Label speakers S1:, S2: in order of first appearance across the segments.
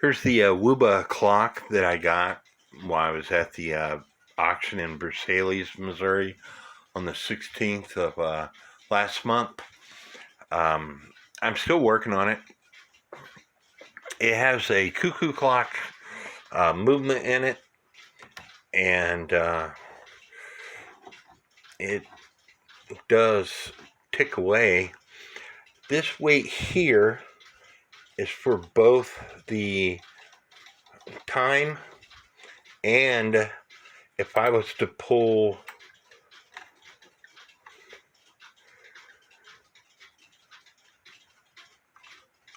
S1: Here's the WUBA clock that I got while I was at the auction in Versailles, Missouri on the 16th of last month. I'm still working on it. It has a cuckoo clock movement in it, and it does tick away. This weight here is for both the time and if I was to pull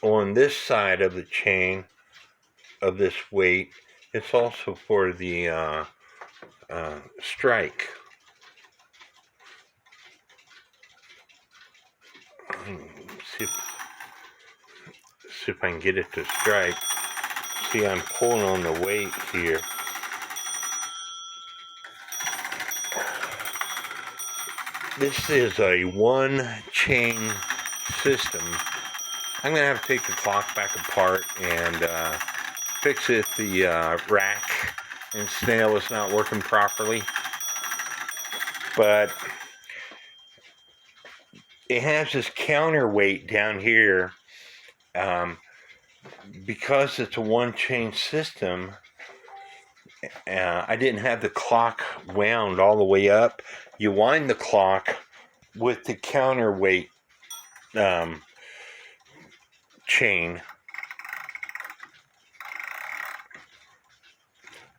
S1: on this side of the chain of this weight, it's also for the strike. See if I can get it to strike. See, I'm pulling on the weight here. This is a one chain system. I'm going to have to take the clock back apart and fix it. The rack and snail is not working properly. But it has this counterweight down here. Because it's a one chain system, I didn't have the clock wound all the way up. You wind the clock with the counterweight chain,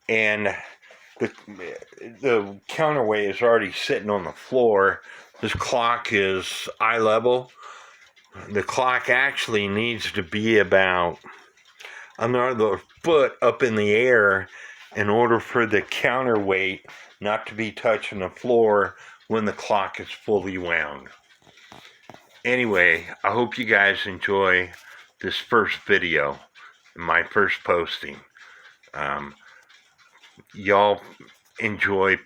S1: and the counterweight is already sitting on the floor. This clock is eye level. The clock actually needs to be about another foot up in the air in order for the counterweight not to be touching the floor when the clock is fully wound. Anyway, I hope you guys enjoy this first video, my first posting. Y'all enjoy